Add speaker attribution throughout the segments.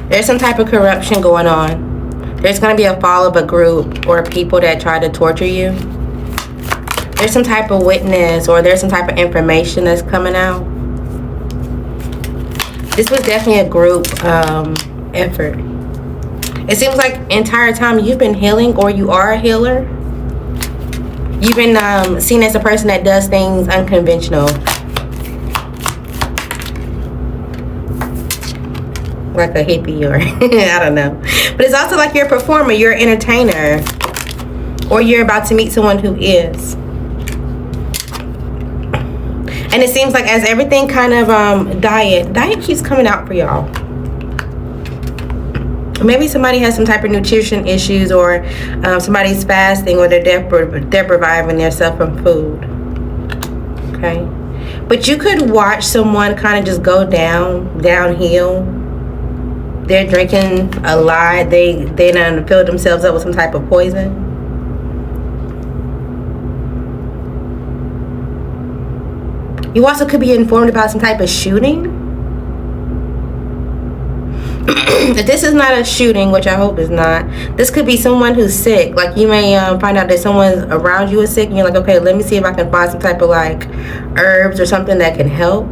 Speaker 1: There's some type of corruption going on. There's going to be a fall of a group or people that try to torture you. There's some type of witness or there's some type of information that's coming out. This was definitely a group effort. It seems like entire time you've been healing, or you are a healer. You've been seen as a person that does things unconventional. Like a hippie or I don't know. But it's also like you're a performer, you're an entertainer. Or you're about to meet someone who is. And it seems like as everything kind of diet keeps coming out for y'all. Maybe somebody has some type of nutrition issues, or somebody's fasting, or they're depriving themselves from food. Okay, but you could watch someone kind of just go downhill. They're drinking a lot. They done filled themselves up with some type of poison. You also could be informed about some type of shooting. If this is not a shooting, which I hope is not, this could be someone who's sick. Like you may find out that someone around you is sick, and you're like, okay, let me see if I can find some type of like herbs or something that can help.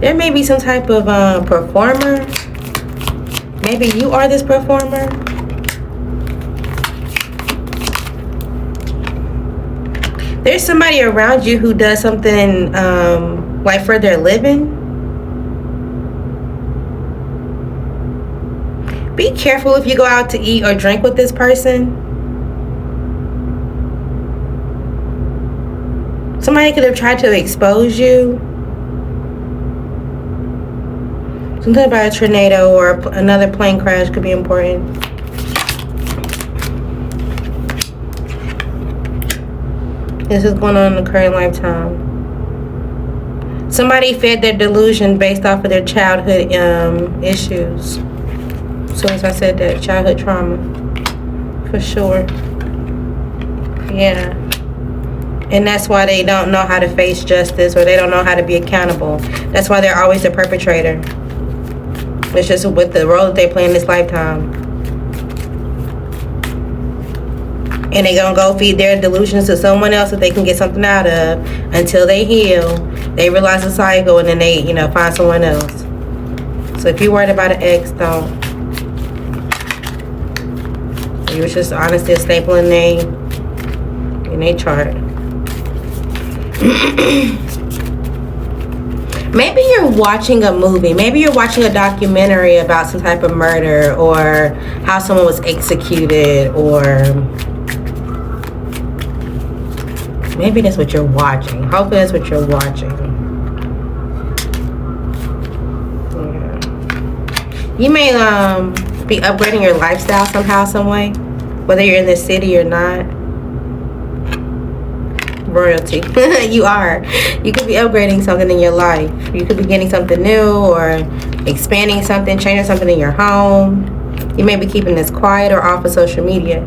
Speaker 1: There may be some type of performer. Maybe you are this performer. There's somebody around you who does something like for their living. Be careful if you go out to eat or drink with this person. Somebody could have tried to expose you. Something about a tornado or another plane crash could be important. This is going on in the current lifetime. Somebody fed their delusion based off of their childhood issues. So as I said, that childhood trauma. For sure. Yeah. And that's why they don't know how to face justice, or they don't know how to be accountable. That's why they're always the perpetrator. It's just with the role that they play in this lifetime. And they're going to go feed their delusions to someone else that they can get something out of until they heal. They realize the cycle, and then they, find someone else. So if you're worried about an ex, don't. You was just honestly a staple in their chart. Maybe you're watching a movie. Maybe you're watching a documentary about some type of murder, or how someone was executed, or maybe that's what you're watching. Hopefully that's what you're watching. Yeah. You may be upgrading your lifestyle somehow, some way. Whether you're in this city or not. Royalty. You are. You could be upgrading something in your life. You could be getting something new, or expanding something, changing something in your home. You may be keeping this quiet or off of social media.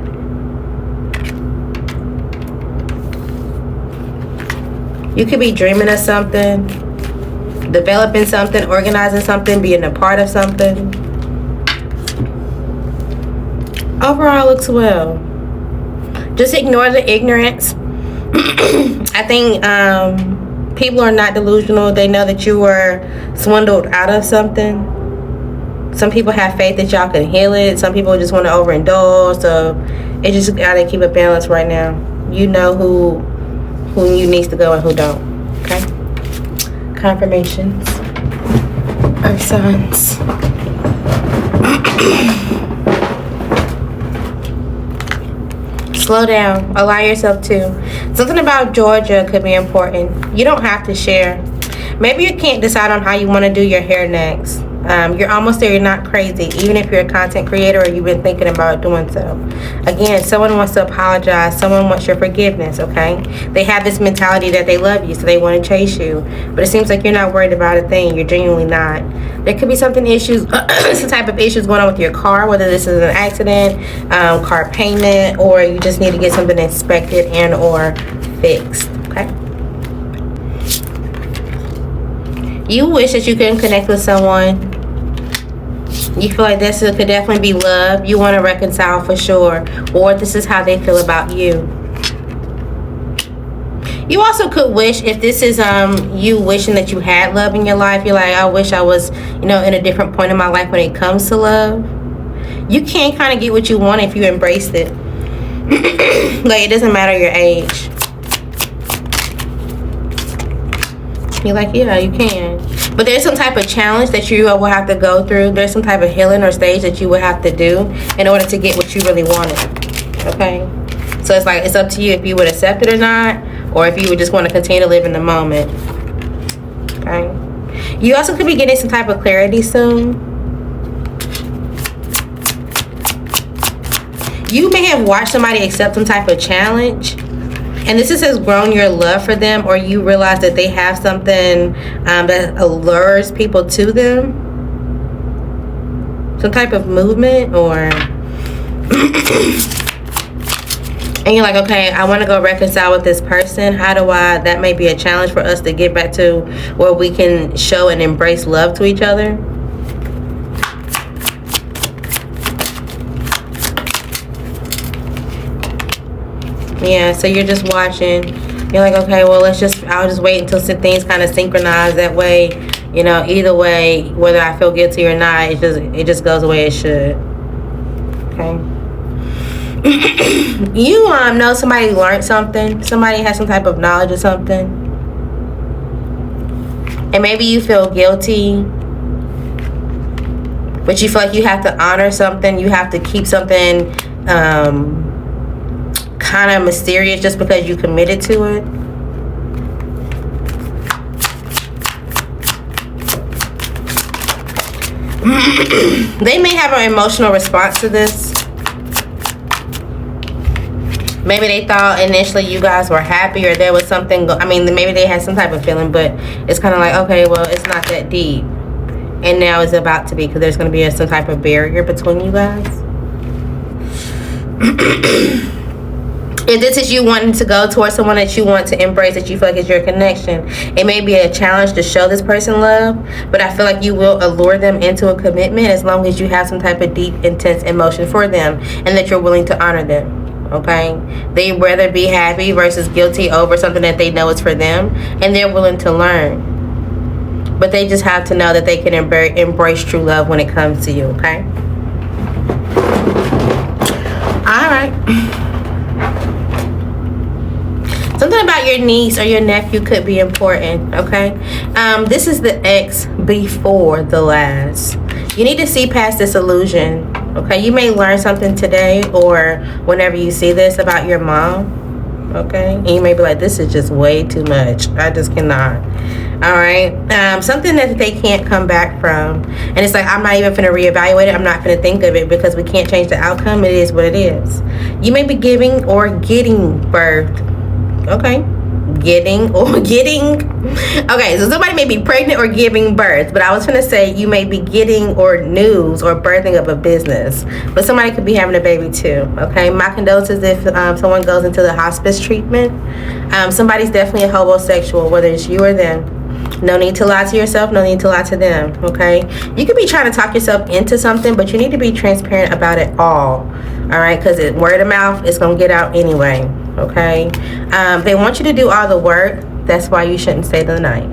Speaker 1: You could be dreaming of something, developing something, organizing something, being a part of something. Overall, looks well. Just ignore the ignorance. I think people are not delusional. They know that you were swindled out of something. Some people have faith that y'all can heal it. Some people just want to overindulge. So it just gotta keep a balance right now. You know who you needs to go and who don't. Okay? Confirmations. Earth signs. Slow down. Allow yourself to. Something about Georgia could be important. You don't have to share. Maybe you can't decide on how you want to do your hair next. You're almost there. You're not crazy, even if you're a content creator or you've been thinking about doing so. Again, someone wants to apologize. Someone wants your forgiveness, okay? They have this mentality that they love you, so they want to chase you. But it seems like you're not worried about a thing. You're genuinely not. There could be some type of issues going on with your car, whether this is an accident, car payment, or you just need to get something inspected and or fixed, okay? You wish that you could connect with someone. You feel like this could definitely be love. You want to reconcile for sure. Or this is how they feel about you. You also could wish, if this is you wishing that you had love in your life, you're like, I wish I was, in a different point in my life when it comes to love. You can kind of get what you want if you embraced it. Like, it doesn't matter your age. You're like, yeah, you can. But there's some type of challenge that you will have to go through. There's some type of healing or stage that you will have to do in order to get what you really wanted. Okay? So it's like, it's up to you if you would accept it or not, or if you would just want to continue to live in the moment. Okay? You also could be getting some type of clarity soon. You may have watched somebody accept some type of challenge, and this has grown your love for them, or you realize that they have something that allures people to them. Some type of movement, or and you're like, okay, I want to go reconcile with this person. How do I? That may be a challenge for us to get back to where we can show and embrace love to each other. Yeah, so you're just watching. You're like, okay, well, I'll just wait until things kind of synchronize. That way, either way, whether I feel guilty or not, it just goes the way it should. Okay. You know somebody learned something. Somebody has some type of knowledge of something. And maybe you feel guilty, but you feel like you have to honor something. You have to keep something kind of mysterious just because you committed to it. They may have an emotional response to this. Maybe they thought initially you guys were happy, or there was something, maybe they had some type of feeling, but it's kind of like, okay, well, it's not that deep. And now it's about to be, because there's going to be some type of barrier between you guys. If this is you wanting to go towards someone that you want to embrace, that you feel like is your connection, it may be a challenge to show this person love, but I feel like you will allure them into a commitment as long as you have some type of deep, intense emotion for them, and that you're willing to honor them. Okay? They'd rather be happy versus guilty over something that they know is for them, and they're willing to learn. But they just have to know that they can embrace true love when it comes to you. Okay? Alright. Something about your niece or your nephew could be important, okay? This is the ex before the last. You need to see past this illusion, okay? You may learn something today or whenever you see this about your mom, okay? And you may be like, this is just way too much. I just cannot. All right? Something that they can't come back from. And it's like, I'm not even going to reevaluate it. I'm not going to think of it because we can't change the outcome. It is what it is. You may be giving or getting birth. Okay, getting. Okay, so somebody may be pregnant or giving birth, but I was going to say you may be getting or news or birthing of a business, but somebody could be having a baby too. Okay, my condolences if someone goes into the hospice treatment. Somebody's definitely a homosexual, whether it's you or them. No need to lie to yourself, no need to lie to them. Okay, you could be trying to talk yourself into something, but you need to be transparent about it all right, because word of mouth is going to get out anyway. Okay, they want you to do all the work. That's why you shouldn't stay the night.